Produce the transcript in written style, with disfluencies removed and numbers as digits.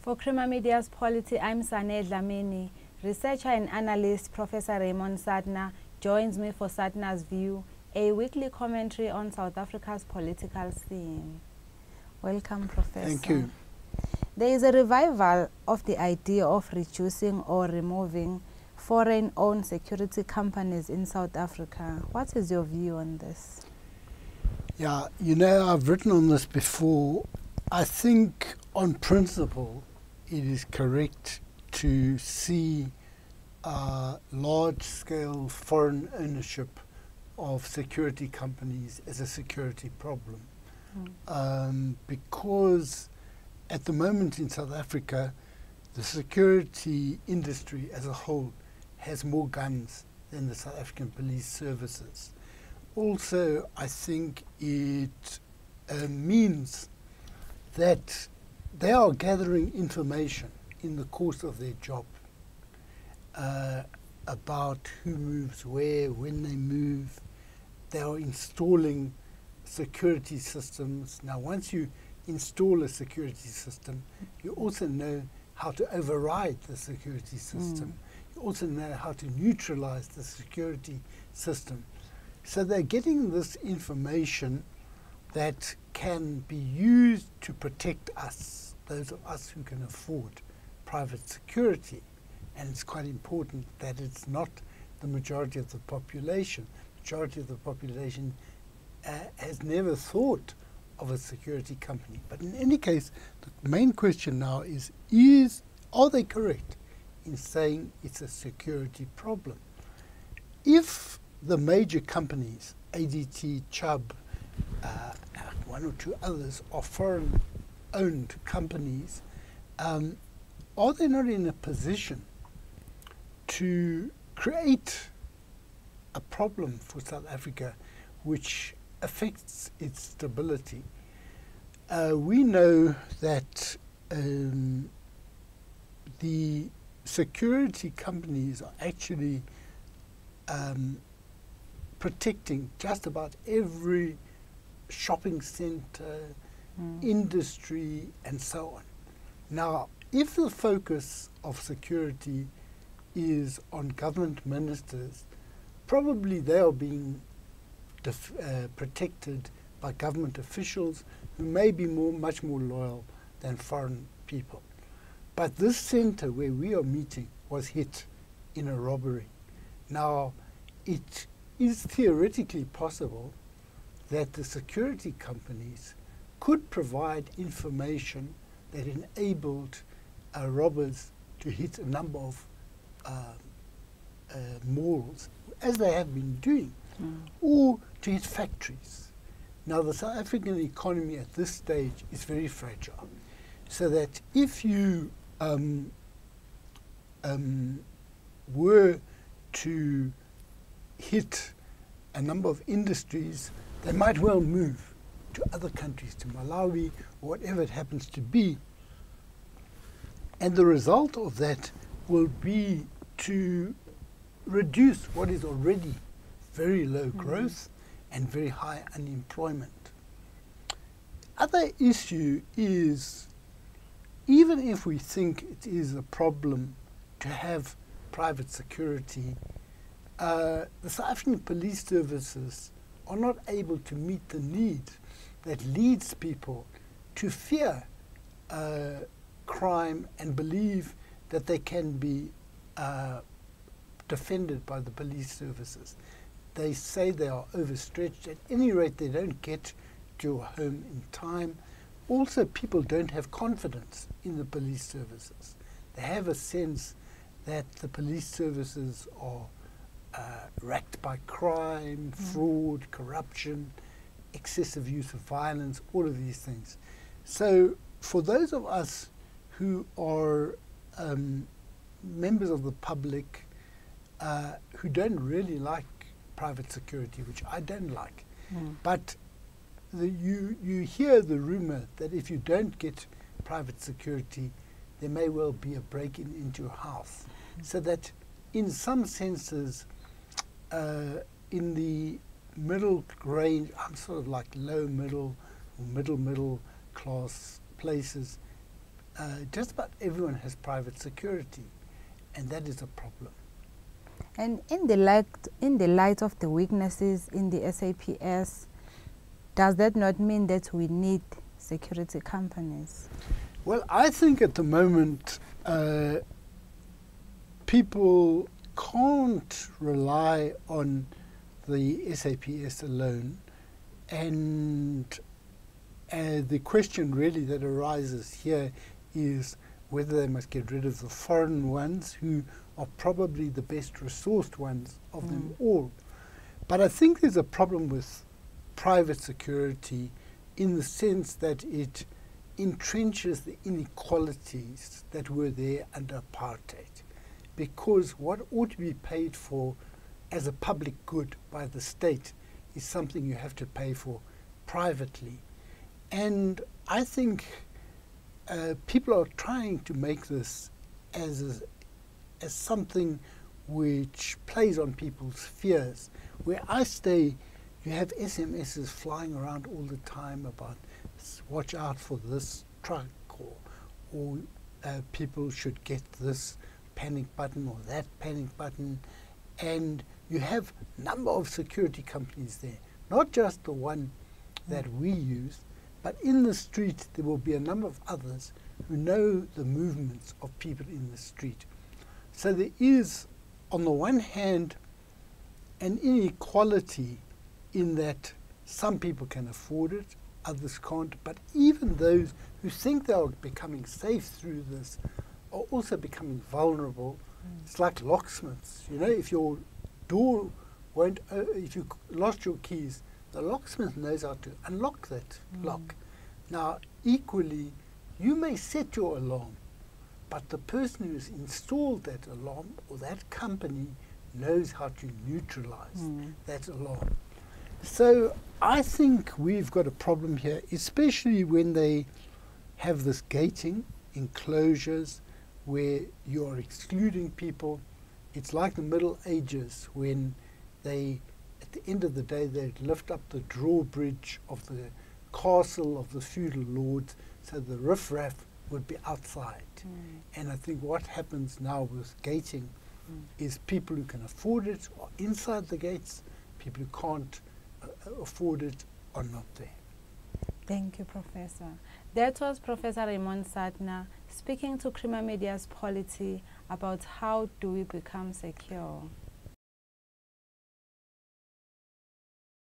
For Crema Media's Polity, I'm Sane Dlamini. Researcher and analyst Professor Raymond Suttner joins me for Suttner's View, a weekly commentary on South Africa's political scene. Welcome, Professor. Thank you. There is a revival of the idea of reducing or removing foreign-owned security companies in South Africa. What is your view on this? Yeah, you know, I've written on this before. I think on principle it is correct to see large-scale foreign ownership of security companies as a security problem. Because at the moment in South Africa, the security industry as a whole has more guns than the South African police services. Also, I think it means that they are gathering information in the course of their job about who moves where, when they move. They are installing security systems. Now, once you install a security system, you also know how to override the security system. You also know how to neutralize the security system. So they're getting this information that can be used to protect us, those of us who can afford private security. And it's quite important that it's not the majority of the population. The majority of the population has never thought of a security company. But in any case, the main question now is are they correct in saying it's a security problem? If the major companies, ADT, Chubb, one or two others, are foreign-owned companies, are they not in a position to create a problem for South Africa which affects its stability? We know that the security companies are actually protecting just about every shopping center, industry, and so on. Now, if the focus of security is on government ministers, probably they are being protected by government officials who may be much more loyal than foreign people. But this center where we are meeting was hit in a robbery. Now, it is theoretically possible that the security companies could provide information that enabled robbers to hit a number of malls, as they have been doing, or to hit factories. Now, the South African economy at this stage is very fragile, so that if you were to hit a number of industries, they might well move to other countries, to Malawi, or whatever it happens to be. And the result of that will be to reduce what is already very low growth and very high unemployment. Other issue is, even if we think it is a problem to have private security, the South African police services are not able to meet the need that leads people to fear crime and believe that they can be defended by the police services. They say they are overstretched. At any rate, they don't get to a home in time. Also, people don't have confidence in the police services. They have a sense that the police services are racked by crime, fraud, corruption, excessive use of violence, all of these things. So for those of us who are members of the public who don't really like private security, which I don't like, but you hear the rumor that if you don't get private security, there may well be a break-in into your house. So that in some senses, in the middle range, I'm sort of like low middle or middle class places, just about everyone has private security, and that is a problem. And in the light of the weaknesses in the SAPS, does that not mean that we need security companies? Well, I think at the moment people can't rely on the SAPS alone, and the question really that arises here is whether they must get rid of the foreign ones, who are probably the best resourced ones of them all. But I think there's a problem with private security in the sense that it entrenches the inequalities that were there under apartheid. Because what ought to be paid for as a public good by the state is something you have to pay for privately. And I think people are trying to make this as something which plays on people's fears. Where I stay, you have SMSs flying around all the time about watch out for this truck, or people should get this panic button or that panic button. And you have a number of security companies there, not just the one that we use, but in the street there will be a number of others who know the movements of people in the street. So there is, on the one hand, an inequality in that some people can afford it, others can't, but even those who think they are becoming safe through this are also becoming vulnerable. It's like locksmiths. You know, if your door won't, if you lost your keys, the locksmith knows how to unlock that lock. Now, equally, you may set your alarm, but the person who's installed that alarm or that company knows how to neutralize that alarm. So I think we've got a problem here, especially when they have this gating, enclosures, where you're excluding people. It's like the Middle Ages when they, at the end of the day, they'd lift up the drawbridge of the castle of the feudal lords, so the riffraff would be outside. And I think what happens now with gating is people who can afford it are inside the gates, people who can't afford it are not there. Thank you, Professor. That was Professor Raymond Suttner speaking to Creamer Media's Polity about how do we become secure.